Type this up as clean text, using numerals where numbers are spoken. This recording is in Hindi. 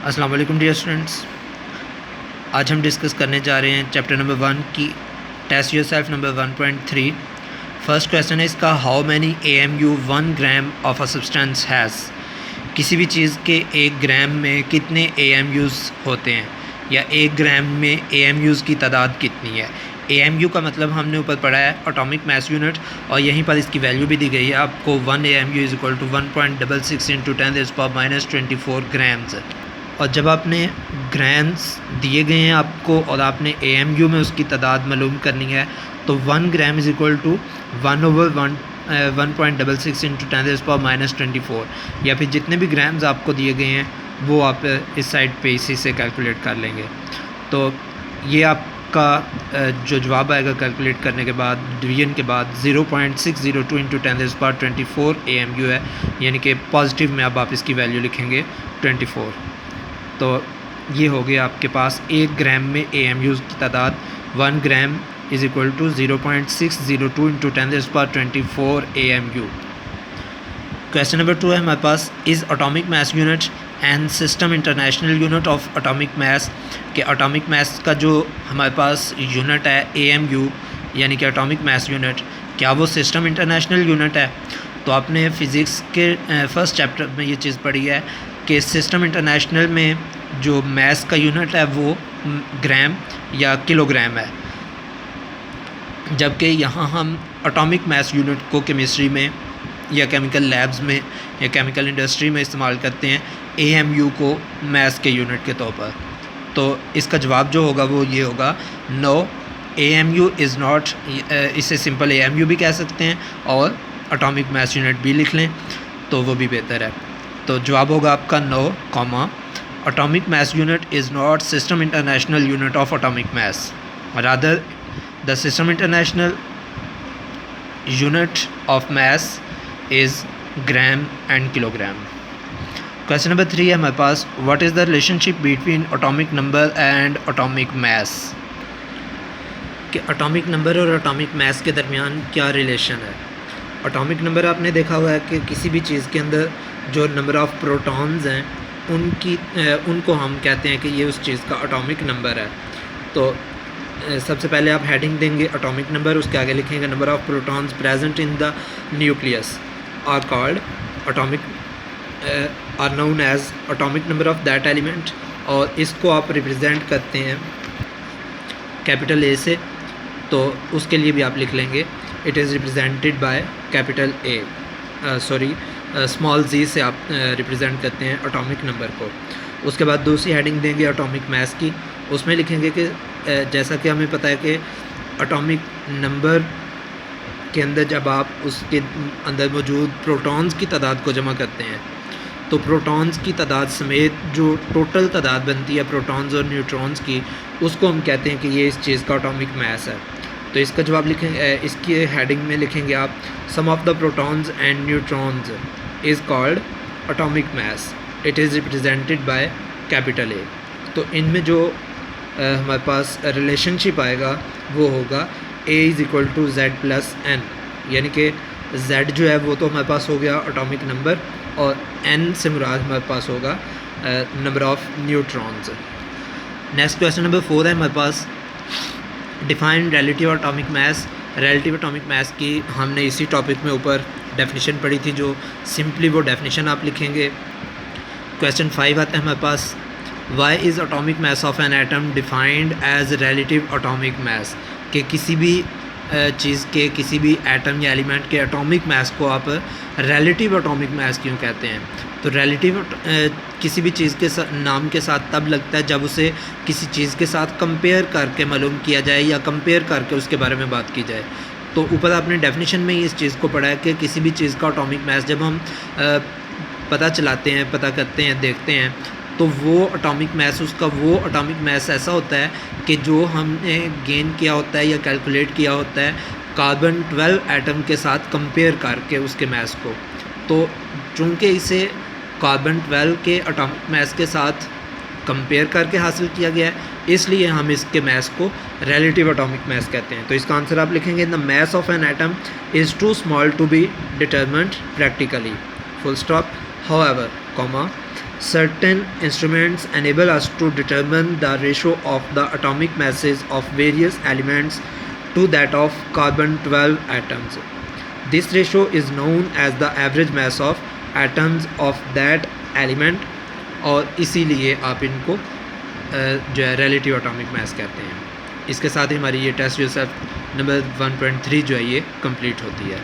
अस्सलाम वालेकुम डियर स्टूडेंट्स। आज हम डिस्कस करने जा रहे हैं चैप्टर नंबर 1 की test yourself number 1.3। First question है इसका, how many AMU 1 gram of a substance has. किसी भी चीज़ के 1 ग्राम में कितने AMUs होते हैं या 1 ग्राम में AMUs की तादाद कितनी है। AMU का मतलब हमने ऊपर पढ़ा है एटॉमिक मास यूनिट, और यहीं पर इसकी वैल्यू भी दी गई है आपको। 1 AMU is equal to 1.66 × 10⁻⁻24 grams. और जब आपने ग्राम्स दिए गए हैं आपको और आपने AMU में उसकी तादाद मालूम करनी है तो 1 ग्राम इज़ इक्वल टू 1/1.66 × 10⁻⁻24, या फिर जितने भी ग्राम्स आपको दिए गए हैं वो आप इस साइड पे इसी से कैलकुलेट कर लेंगे। तो ये आपका जो जवाब आएगा कैलकुलेट करने के बाद डिवीजन के बाद 0.602 × 10⁻24 AMU है, यानी कि पॉजिटिव में अब आप इसकी वैल्यू लिखेंगे 24। तो ये हो गया आपके पास 1 ग्राम में AMUs की तादाद। 1 gram is equal to 0.602 × 10⁻24 AMU। Question number 2 है हमारे पास, is atomic mass unit and system international unit of atomic mass. के एटॉमिक मास का जो हमारे पास यूनिट है AMU यानी कि एटॉमिक मास यूनिट, क्या वो सिस्टम इंटरनेशनल यूनिट है। तो आपने फ़िज़िक्स के फर्स्ट चैप्टर में ये चीज़ पढ़ी है कि सिस्टम इंटरनेशनल में जो मास का यूनिट है वो ग्राम या किलोग्राम है, जबकि यहाँ हम एटॉमिक मास यूनिट को केमिस्ट्री में या केमिकल लैब्स में या केमिकल इंडस्ट्री में इस्तेमाल करते हैं AMU को मास के यूनिट के तौर पर। तो इसका जवाब जो होगा वो ये होगा, नो AMU इज़ नॉट। इसे सिंपल AMU भी कह सकते हैं और एटॉमिक मास यूनिट भी लिख लें तो वो भी बेहतर है। तो जवाब होगा आपका no comma, atomic mass unit is not system international unit of atomic mass, rather the system international unit of mass is gram and kilogram. Question number 3 है हमारे पास, what is the relationship between atomic number and atomic mass. कि एटॉमिक नंबर और एटॉमिक मास के दरमियान क्या रिलेशन है। एटॉमिक नंबर आपने देखा हुआ है कि किसी भी चीज़ के अंदर जो नंबर ऑफ़ प्रोटॉन्स हैं उनको हम कहते हैं कि ये उस चीज़ का एटॉमिक नंबर है। तो सबसे पहले आप हेडिंग देंगे एटॉमिक नंबर, उसके आगे लिखेंगे number of protons present in the nucleus are called atomic are known as atomic number of that element, और इसको आप रिप्रेजेंट करते हैं कैपिटल A से। तो उसके लिए भी आप लिख लेंगे it is represented by capital A, small z से आप रिप्रेजेंट करते हैं एटॉमिक नंबर को। उसके बाद दूसरी हेडिंग देंगे एटॉमिक मास की, उसमें लिखेंगे कि जैसा कि हमें पता है कि एटॉमिक नंबर के अंदर जब आप उसके अंदर मौजूद प्रोटॉन्स की तादाद को जमा करते हैं तो प्रोटॉन्स की तादाद समेत जो टोटल तादाद बनती है प्रोटॉन्स और न्यूट्रॉन्स की, उसको हम कहते हैं कि ये इस चीज़ का एटॉमिक मास है। तो इसका जवाब लिखेंगे, इसकी हेडिंग में लिखेंगे आप sum of the protons and neutrons is called atomic mass, it is represented by capital A। तो इनमें जो हमारे पास रिलेशनशिप आएगा वो होगा A is equal to Z plus N, यानी कि Z जो है वो तो हमारे पास हो गया एटॉमिक नंबर और N से मुराद हमारे पास होगा number of neutrons. Next question number 4 है हमारे पास, define relative atomic mass. Relative atomic mass की हमने इसी टॉपिक में ऊपर डेफिनेशन पढ़ी थी, जो सिंपली वो डेफिनेशन आप लिखेंगे। क्वेश्चन 5 आता है हमारे पास, why is atomic mass of an atom defined as relative atomic mass. कि किसी भी चीज़ के किसी भी एटम या एलिमेंट के एटॉमिक मास को आप रिलेटिव एटॉमिक मास क्यों कहते हैं। तो रिलेटिव किसी भी चीज़ के नाम के साथ तब लगता है जब उसे किसी चीज़ के साथ कंपेयर करके मालूम किया जाए या कंपेयर करके उसके बारे में बात की जाए। तो ऊपर आपने डेफिनेशन में ही इस चीज़ को पढ़ा है कि किसी भी चीज़ का एटॉमिक मास जब हम पता चलाते हैं, पता करते हैं, देखते हैं, तो वो एटॉमिक मास, उसका वो एटॉमिक मास ऐसा होता है कि जो हमने गेन किया होता है या कैलकुलेट किया होता है कार्बन 12 एटम के साथ कंपेयर करके उसके मास को। तो चूँकि इसे कार्बन 12 के एटॉमिक मास के साथ कंपेयर करके हासिल किया गया है, इसलिए हम इसके मास को रिलेटिव एटॉमिक मास कहते हैं। तो इसका आंसर आप लिखेंगे, the mass of an atom is too small to be determined practically, full stop, however, comma, Certain instruments enable us to determine the ratio of the atomic masses of various elements to that of carbon 12 atoms. This ratio is known as the average mass of atoms of that element और इसीलिए आप इनको जो है रिलेटिव एटॉमिक मास कहते हैं। इसके साथ ही हमारी ये टेस्ट जोसेफ नंबर 1.3 जो है ये कंप्लीट होती है।